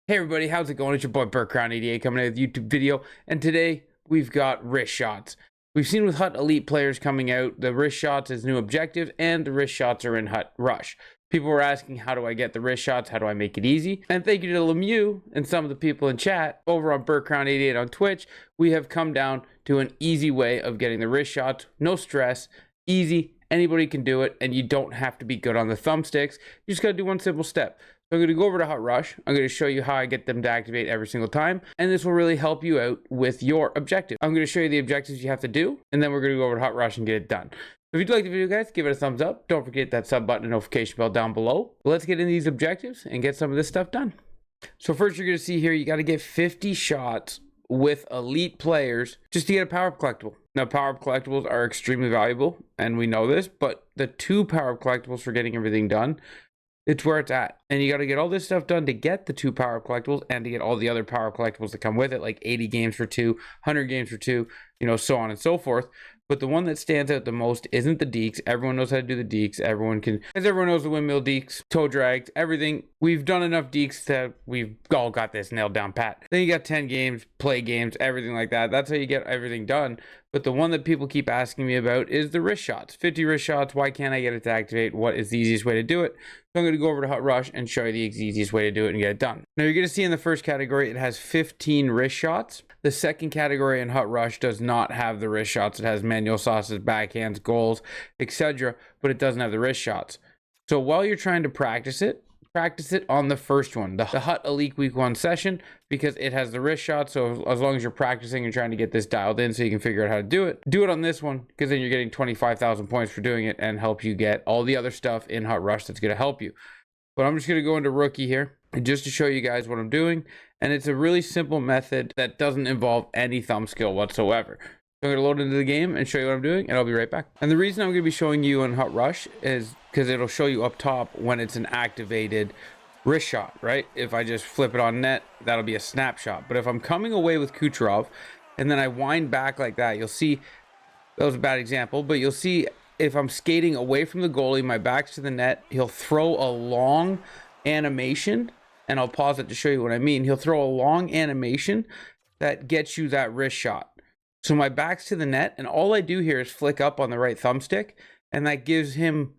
Hey everybody, how's it going? It's your boy Burkround88 coming out with a YouTube video, and today we've got wrist shots. We've seen with Hut Elite players coming out, the wrist shots is new objective, and the wrist shots are in Hut Rush. People were asking, how do I get the wrist shots? How do I make it easy? And thank you to Lemieux and some of the people in chat over on Burkround88 on Twitch. We have come down to an easy way of getting the wrist shots. No stress, easy. Anybody can do it, and you don't have to be good on the thumbsticks. You just gotta do one simple step. So I'm going to go over to Hut Rush. I'm going to show you how I get them to activate every single time. And this will really help you out with your objective. I'm going to show you the objectives you have to do. And then we're going to go over to Hut Rush and get it done. So if you do like the video, guys, give it a thumbs up. Don't forget that sub button and notification bell down below. But let's get into these objectives and get some of this stuff done. So first you're going to see here, you got to get 50 shots with elite players just to get a power-up collectible. Now, power-up collectibles are extremely valuable, and we know this. But the 2 power-up collectibles for getting everything done, it's where it's at. And you got to get all this stuff done to get the 2 power collectibles and to get all the other power collectibles that come with it, like 80 games for 2, 100 games for 2, you know, so on and so forth. But the one that stands out the most isn't the deeks. Everyone knows how to do the deeks. Everyone knows the windmill deeks, toe drags, everything. We've done enough deeks that we've all got this nailed down pat. Then you got 10 games, play games, everything like that. That's how you get everything done. But the one that people keep asking me about is the wrist shots. 50 wrist shots. Why can't I get it to activate? What is the easiest way to do it? So I'm going to go over to Hut Rush and show you the easiest way to do it and get it done. Now you're going to see in the first category, it has 15 wrist shots. The second category in Hut Rush does not have the wrist shots. It has manual sauces, backhands, goals, etc. But it doesn't have the wrist shots. So while you're trying to practice it on the first one, the Hut Elite Week 1 session, because it has the wrist shots. So as long as you're practicing and trying to get this dialed in so you can figure out how to do it on this one, because then you're getting 25,000 points for doing it and help you get all the other stuff in Hut Rush that's going to help you. But I'm just going to go into rookie here just to show you guys what I'm doing. And it's a really simple method that doesn't involve any thumb skill whatsoever. So I'm going to load into the game and show you what I'm doing, and I'll be right back. And the reason I'm going to be showing you on Hut Rush is because it'll show you up top when it's an activated wrist shot, right? If I just flip it on net, that'll be a snapshot. But if I'm coming away with Kucherov and then I wind back like that, you'll see, that was a bad example, but you'll see if I'm skating away from the goalie, my back's to the net, he'll throw a long animation, and I'll pause it to show you what I mean. He'll throw a long animation that gets you that wrist shot. So my back's to the net, and all I do here is flick up on the right thumbstick, and that gives him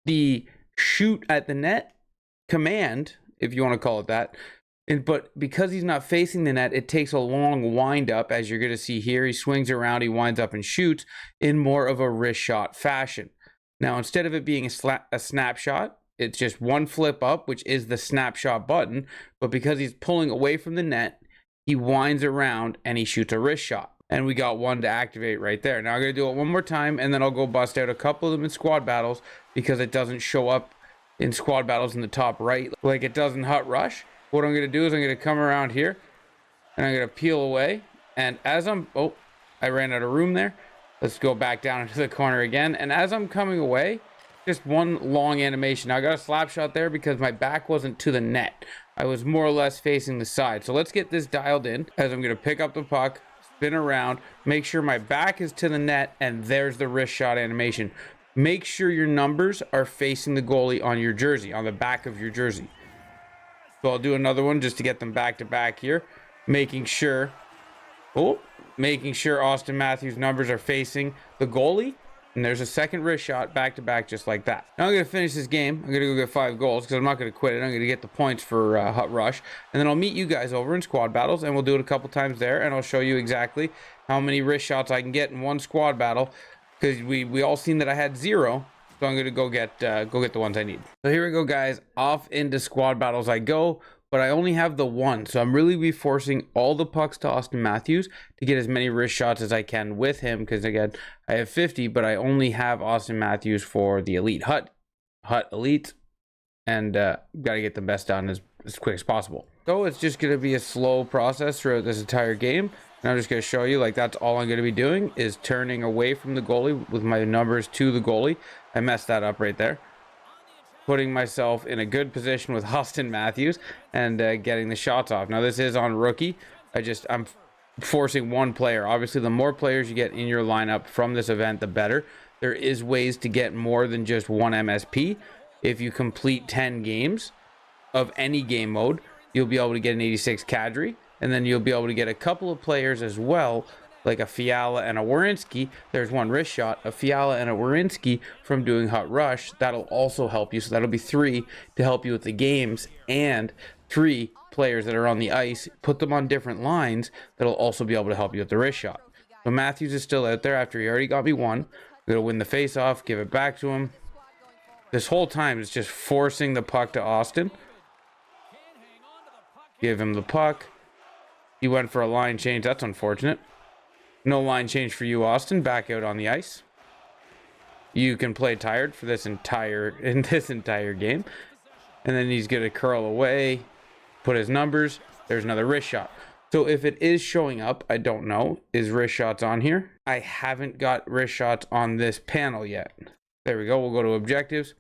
the shoot at the net command, if you want to call it that. But because he's not facing the net, it takes a long wind up, as you're going to see here. He swings around, he winds up and shoots in more of a wrist shot fashion. Now, instead of it being a snapshot, it's just one flip up, which is the snapshot button. But because he's pulling away from the net, he winds around and he shoots a wrist shot. And we got one to activate right there. Now I'm going to do it one more time, and then I'll go bust out a couple of them in squad battles because it doesn't show up in squad battles in the top right like it does in Hut Rush. What I'm going to do is I'm going to come around here, and I'm going to peel away. And as I'm... Oh, I ran out of room there. Let's go back down into the corner again. And as I'm coming away, just one long animation. Now I got a slap shot there because my back wasn't to the net. I was more or less facing the side. So let's get this dialed in as I'm going to pick up the puck, spin around, make sure my back is to the net, and there's the wrist shot animation. Make sure your numbers are facing the goalie on your jersey, on the back of your jersey. So I'll do another one just to get them back to back here, making sure Austin Matthews' numbers are facing the goalie. And there's a second wrist shot back to back just like that. Now I'm going to finish this game. I'm going to go get 5 goals because I'm not going to quit it. I'm going to get the points for Hut Rush. And then I'll meet you guys over in squad battles, and we'll do it a couple times there. And I'll show you exactly how many wrist shots I can get in one squad battle, because we all seen that I had 0. So I'm going to go get the ones I need. So here we go, guys. Off into squad battles I go. But I only have the 1, so I'm really be forcing all the pucks to Austin Matthews to get as many wrist shots as I can with him, because again, I have 50, but I only have Austin Matthews for the Elite Hut Elite, and got to get the best done as quick as possible. So it's just going to be a slow process throughout this entire game, and I'm just going to show you, like, that's all I'm going to be doing is turning away from the goalie with my numbers to the goalie. I messed that up right there. Putting myself in a good position with Austin Matthews and getting the shots off. Now this is on rookie. I'm forcing one player. Obviously, the more players you get in your lineup from this event, the better. There is ways to get more than just one MSP. If you complete 10 games of any game mode, you'll be able to get an 86 Kadri, and then you'll be able to get a couple of players as well, like a Fiala and a Werenski. There's one wrist shot, a Fiala and a Werenski from doing Hut Rush. That'll also help you. So that'll be 3 to help you with the games, and 3 players that are on the ice. Put them on different lines. That'll also be able to help you with the wrist shot. So Matthews is still out there after he already got me one. I'm going to win the face-off, give it back to him. This whole time is just forcing the puck to Austin. Give him the puck. He went for a line change. That's unfortunate. No line change for you, Austin. Back out on the ice. You can play tired for this entire game. And then he's going to curl away, put his numbers. There's another wrist shot. So if it is showing up, I don't know. Is wrist shots on here? I haven't got wrist shots on this panel yet. There we go. We'll go to objectives.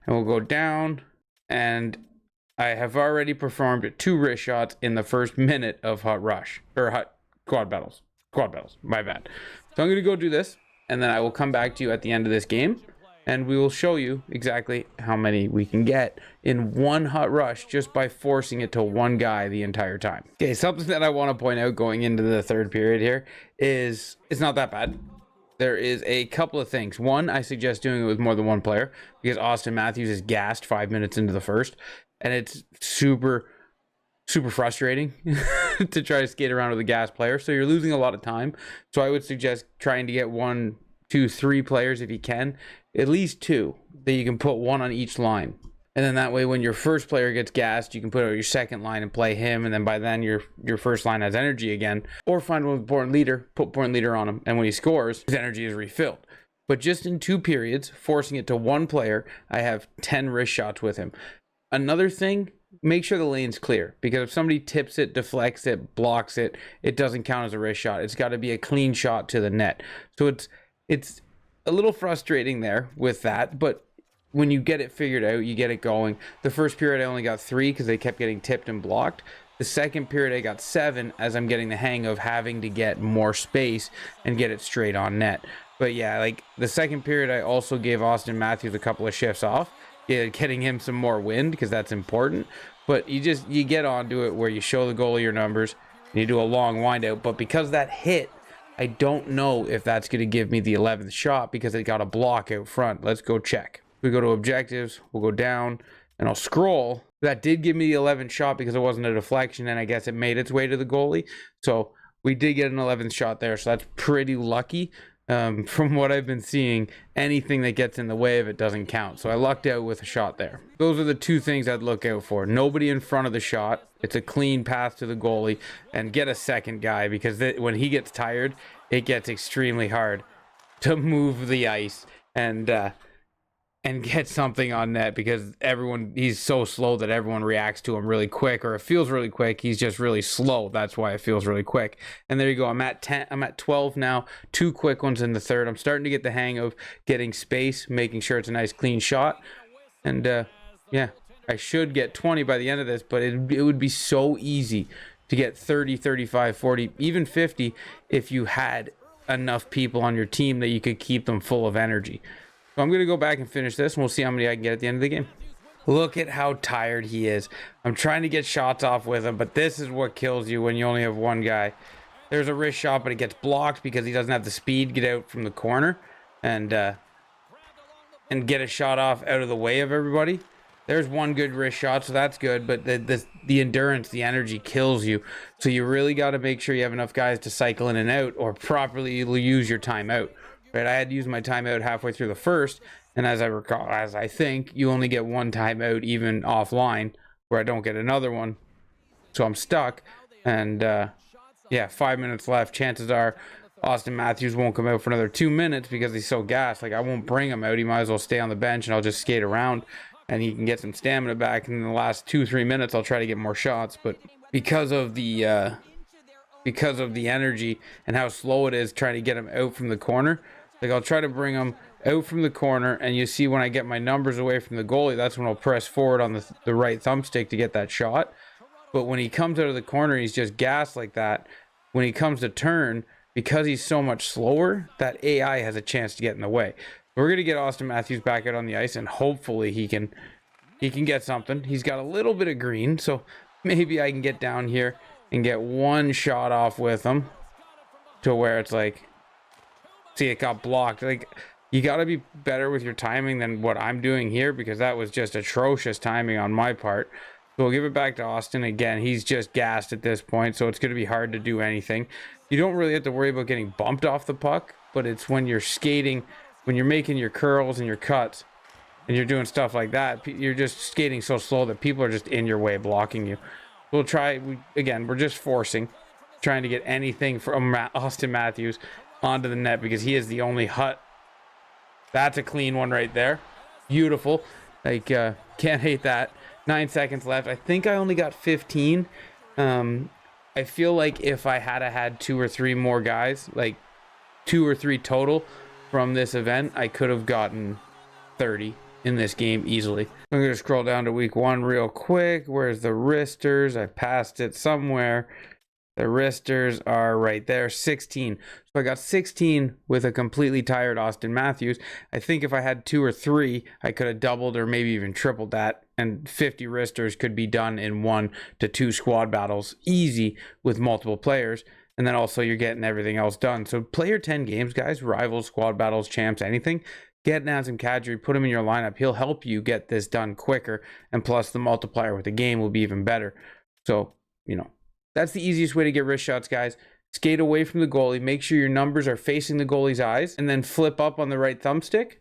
And we'll go down. And I have already performed 2 wrist shots in the first minute of Hut Rush. Or Hut Quad Battles. Quad Battles. My bad. So I'm going to go do this. And then I will come back to you at the end of this game. And we will show you exactly how many we can get in one Hut Rush just by forcing it to one guy the entire time. Okay, something that I want to point out going into the third period here is it's not that bad. There is a couple of things. One, I suggest doing it with more than one player because Austin Matthews is gassed 5 minutes into the first. And it's super frustrating to try to skate around with a gas player. So you're losing a lot of time. So I would suggest trying to get 1, 2, 3 players if you can. At least 2 that you can put 1 on each line. And then that way when your first player gets gassed, you can put out your second line and play him. And then by then your first line has energy again. Or find one with point leader, put point leader on him. And when he scores, his energy is refilled. But just in 2 periods, forcing it to 1 player, I have 10 wrist shots with him. Another thing, make sure the lane's clear. Because if somebody tips it, deflects it, blocks it, it doesn't count as a wrist shot. It's got to be a clean shot to the net. So it's a little frustrating there with that, but when you get it figured out, you get it going. The first period I only got 3 because they kept getting tipped and blocked. The second period I got 7 as I'm getting the hang of having to get more space and get it straight on net. But yeah, like the second period I also gave Austin Matthews a couple of shifts off, getting him some more wind because that's important. But you get onto it where you show the goalie your numbers and you do a long wind out. But because that hit, I don't know if that's going to give me the 11th shot because it got a block out front. Let's go check. We go to objectives. We'll go down and I'll scroll. That did give me the 11th shot because it wasn't a deflection and I guess it made its way to the goalie. So we did get an 11th shot there. So that's pretty lucky. From what I've been seeing, anything that gets in the way of it doesn't count. So I lucked out with a shot there. Those are the 2 things I'd look out for. Nobody in front of the shot. It's a clean path to the goalie. And get a second guy because when he gets tired, it gets extremely hard to move the ice and get something on net because he's so slow that everyone reacts to him really quick, or it feels really quick. He's just really slow. That's why it feels really quick. And there you go. I'm at 12 now. 2 quick ones in the third. I'm starting to get the hang of getting space, making sure it's a nice clean shot. And yeah, I should get 20 by the end of this, but it would be so easy to get 30, 35, 40, even 50 if you had enough people on your team that you could keep them full of energy. So I'm going to go back and finish this, and we'll see how many I can get at the end of the game. Look at how tired he is. I'm trying to get shots off with him, but this is what kills you when you only have one guy. There's a wrist shot, but it gets blocked because he doesn't have the speed to get out from the corner and get a shot off out of the way of everybody. There's one good wrist shot, so that's good, but the endurance, the energy kills you. So you really got to make sure you have enough guys to cycle in and out or properly use your timeout. Right, I had to use my timeout halfway through the first, and as I think, you only get 1 timeout even offline, where I don't get another one. So I'm stuck, and yeah, 5 minutes left. Chances are Austin Matthews won't come out for another 2 minutes because he's so gassed. Like, I won't bring him out. He might as well stay on the bench, and I'll just skate around, and he can get some stamina back. And in the last 2-3 minutes, I'll try to get more shots. But because of the energy and how slow it is trying to get him out from the corner, like I'll try to bring him out from the corner, and you see when I get my numbers away from the goalie, that's when I'll press forward on the right thumbstick to get that shot. But when he comes out of the corner, he's just gassed like that. When he comes to turn, because he's so much slower, that AI has a chance to get in the way. We're going to get Austin Matthews back out on the ice, and hopefully he can get something. He's got a little bit of green, so maybe I can get down here and get one shot off with him to where it's like, see, it got blocked. Like, you got to be better with your timing than what I'm doing here, because that was just atrocious timing on my part. So we'll give it back to Austin. Again, he's just gassed at this point, so it's going to be hard to do anything. You don't really have to worry about getting bumped off the puck, but it's when you're skating, when you're making your curls and your cuts, and you're doing stuff like that, you're just skating so slow that people are just in your way, blocking you. We'll try, again, we're just forcing, trying to get anything from Austin Matthews onto the net, because he is the only Hut. That's a clean one right there. Beautiful. Like, can't hate that. 9 seconds left. I think I only got 15. I feel like if I had 2 or 3 more guys, like 2 or 3 total from this event, I could have gotten 30 in this game easily. I'm gonna scroll down to week 1 real quick. Where's the wristers? I passed it somewhere. The wristers are right there, 16. So I got 16 with a completely tired Austin Matthews. I think if I had 2 or 3, I could have doubled or maybe even tripled that. And 50 wristers could be done in 1 to 2 squad battles, easy with multiple players. And then also you're getting everything else done. So play your 10 games, guys, rivals, squad battles, champs, anything. Get Nazem Kadri, put him in your lineup. He'll help you get this done quicker. And plus the multiplier with the game will be even better. So, you know, that's the easiest way to get wrist shots, guys. Skate away from the goalie. Make sure your numbers are facing the goalie's eyes, and then flip up on the right thumbstick.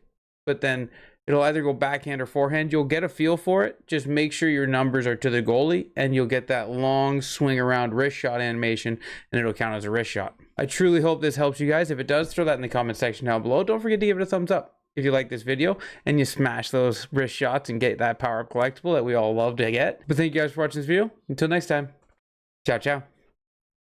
But then it'll either go backhand or forehand. You'll get a feel for it. Just make sure your numbers are to the goalie, and you'll get that long swing around wrist shot animation, and it'll count as a wrist shot. I truly hope this helps you guys. If it does, throw that in the comment section down below. Don't forget to give it a thumbs up if you like this video and you smash those wrist shots and get that power up collectible that we all love to get. But thank you guys for watching this video. Until next time. Ciao, ciao.